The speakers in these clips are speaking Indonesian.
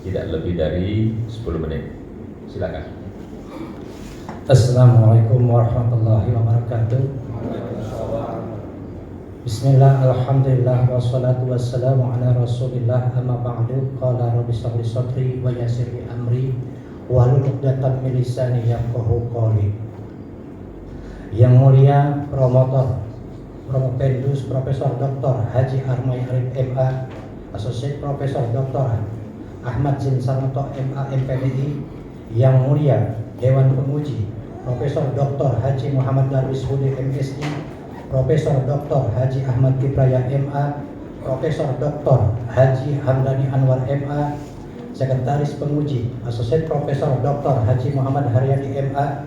tidak lebih dari 10 menit. Silakan. Assalamualaikum warahmatullahi wabarakatuh. Bismillah, alhamdulillah, wassalatu wassalamu ala rasulillah, amma ba'du. Qala rabbi shrah li sadri wa yassir li amri wahlul 'uqdatam min lisani yafqahu qawli. Yang mulia Promopendus Profesor Dr. Haji Armai Arif MA, Associate Profesor Dr. Ahmad Zin Sanoto MA MPDI, yang mulia Dewan Penguji Profesor Dr. Haji Muhammad Darwis Hudi MSI, Profesor Dr. Haji Ahmad Kipraya MA, Profesor Dr. Haji Hamdani Anwar MA, Sekretaris Penguji Associate Profesor Dr. Haji Muhammad Haryadi MA,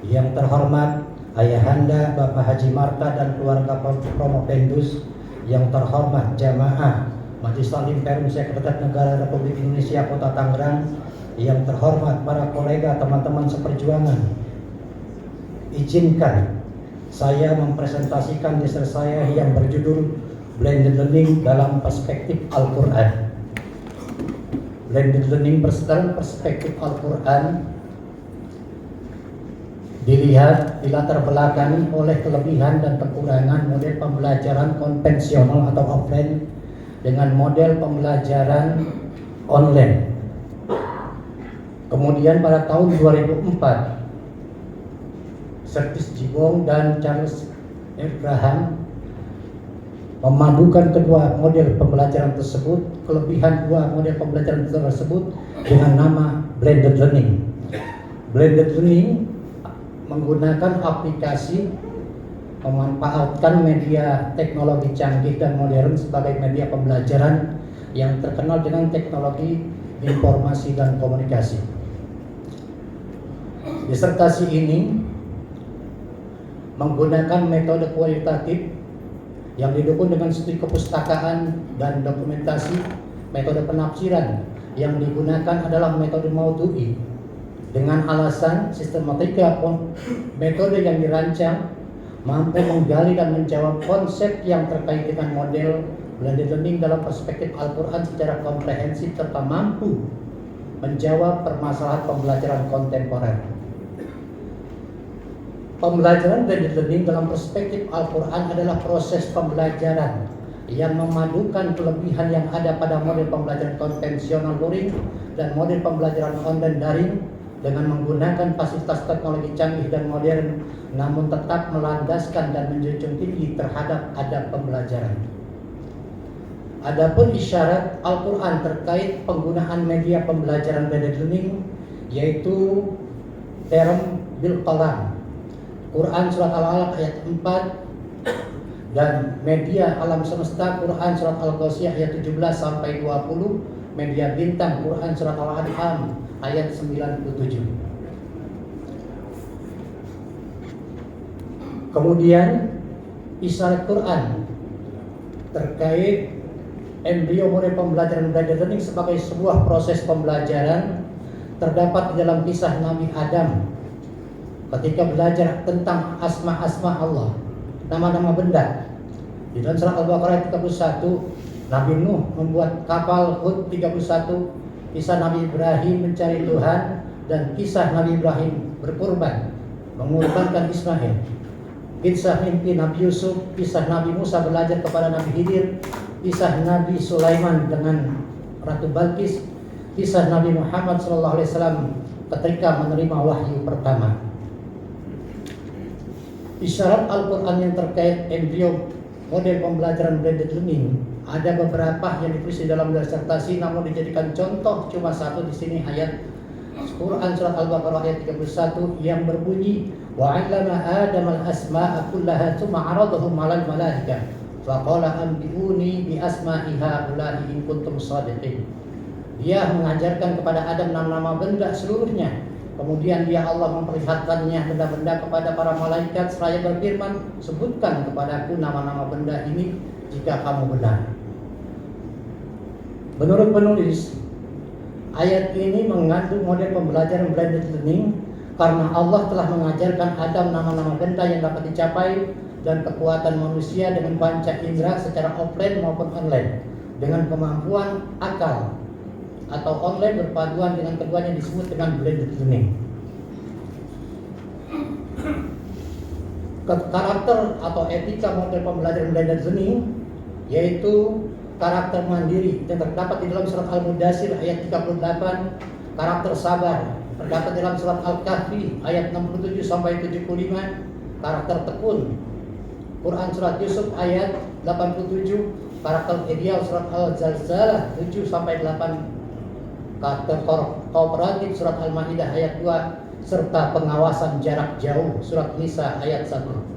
yang terhormat Ayahanda Bapak Haji Marta dan keluarga Promopendus, yang terhormat jamaah Majelis Taklim Perum Sekretariat Negara Republik Indonesia Kota Tangerang, yang terhormat para kolega teman-teman seperjuangan, izinkan saya mempresentasikan riset saya yang berjudul Blended Learning dalam Perspektif Al-Quran. Blended Learning dalam Perspektif Al-Quran dilihat dilatar belakangi oleh kelebihan dan kekurangan model pembelajaran konvensional atau offline dengan model pembelajaran online. Kemudian pada tahun 2004, Curtis Jibong dan Charles Abraham memadukan kedua model pembelajaran tersebut, kelebihan dua model pembelajaran tersebut dengan nama Blended Learning. Blended Learning menggunakan aplikasi, memanfaatkan media teknologi canggih dan modern sebagai media pembelajaran yang terkenal dengan teknologi informasi dan komunikasi. Disertasi ini menggunakan metode kualitatif yang didukung dengan studi kepustakaan dan dokumentasi. Metode penafsiran yang digunakan adalah metode maudhu'i dengan alasan sistematika metode yang dirancang mampu menggali dan menjawab konsep yang terkait dengan model blended learning dalam perspektif Al-Quran secara komprehensif serta mampu menjawab permasalahan pembelajaran kontemporer. Pembelajaran blended learning dalam perspektif Al-Quran adalah proses pembelajaran yang memadukan kelebihan yang ada pada model pembelajaran konvensional luring dan model pembelajaran online daring dengan menggunakan fasilitas teknologi canggih dan modern, namun tetap melandaskan dan menjunjung tinggi terhadap adab pembelajaran. Adapun isyarat Al-Quran terkait penggunaan media pembelajaran blended learning yaitu term bil qalam, Quran surat Al-Alaq ayat 4, dan media alam semesta Quran surat Al-Ghasyiyah ayat 17 sampai 20, media bintang Quran surat Al-An'am ayat 97. Kemudian isyarat Quran terkait embrio model pembelajaran blended learning sebagai sebuah proses pembelajaran terdapat di dalam kisah Nabi Adam ketika belajar tentang asma-asma Allah, nama-nama benda. Di dalam surah Al-Baqarah 31, Nabi Nuh membuat kapal, Hud 31, kisah Nabi Ibrahim mencari Tuhan, dan kisah Nabi Ibrahim berkurban, mengorbankan Ismail. Kisah mimpi Nabi Yusuf, kisah Nabi Musa belajar kepada Nabi Khidir, kisah Nabi Sulaiman dengan Ratu Balkis, kisah Nabi Muhammad SAW ketika menerima wahyu pertama. Isyarat Al-Quran yang terkait embrio model pembelajaran blended learning ada beberapa yang ditulis di dalam disertasi, namun dijadikan contoh cuma satu di sini, ayat Quran surat Al-Baqarah ayat 31 yang berbunyi wa 'allama Adam al-asma'a kullaha tsumma 'aradahum 'alal malaikah faqala anbi'uni bi asma'i haula'i in kuntum shadiqin. Dia mengajarkan kepada Adam nama-nama benda seluruhnya. Kemudian Allah memperlihatkannya benda-benda kepada para malaikat seraya berfirman, sebutkan kepadaku nama-nama benda ini jika kamu benar. Menurut penulis, ayat ini mengandung model pembelajaran blended learning karena Allah telah mengajarkan Adam nama-nama benda yang dapat dicapai dan kekuatan manusia dengan panca indera secara offline maupun online dengan kemampuan akal atau online berpaduan dengan keduanya disebut dengan blended learning. Karakter atau etika model pembelajaran blended learning yaitu karakter mandiri yang terdapat di dalam surat Al-Mudaththir ayat 38, karakter sabar terdapat dalam surat Al-Kahfi ayat 67 sampai 75, karakter tekun Quran surat Yusuf ayat 87, karakter ideal surat Al-Zalzalah 7 sampai 8, karakter kooperatif surat Al-Maidah ayat 2, serta pengawasan jarak jauh surat Nisa ayat 1.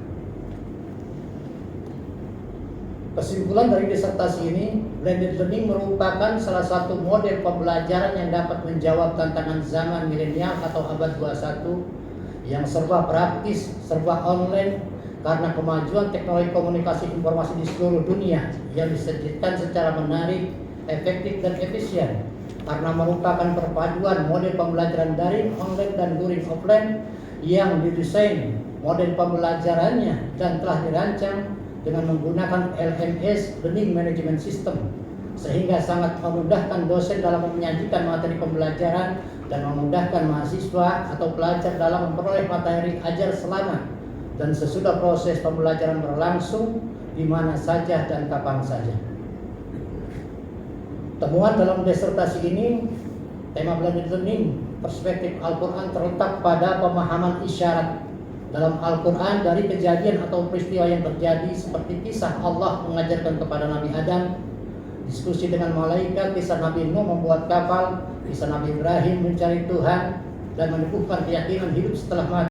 Kesimpulan dari disertasi ini, blended learning merupakan salah satu model pembelajaran yang dapat menjawab tantangan zaman milenial atau abad 21 yang serba praktis, serba online karena kemajuan teknologi komunikasi informasi di seluruh dunia yang disajikan secara menarik, efektif dan efisien karena merupakan perpaduan model pembelajaran daring, online dan luring offline yang didesain model pembelajarannya dan telah dirancang dengan menggunakan LMS Learning Management System sehingga sangat memudahkan dosen dalam menyajikan materi pembelajaran dan memudahkan mahasiswa atau pelajar dalam memperoleh materi ajar selama dan sesudah proses pembelajaran berlangsung di mana saja dan kapan saja. Temuan dalam disertasi ini, tema blended learning, perspektif Al-Quran terletak pada pemahaman isyarat dalam Al-Quran dari kejadian atau peristiwa yang terjadi seperti kisah Allah mengajarkan kepada Nabi Adam, diskusi dengan malaikat, kisah Nabi Nuh membuat kapal, kisah Nabi Ibrahim mencari Tuhan dan meneguhkan keyakinan hidup setelah mati.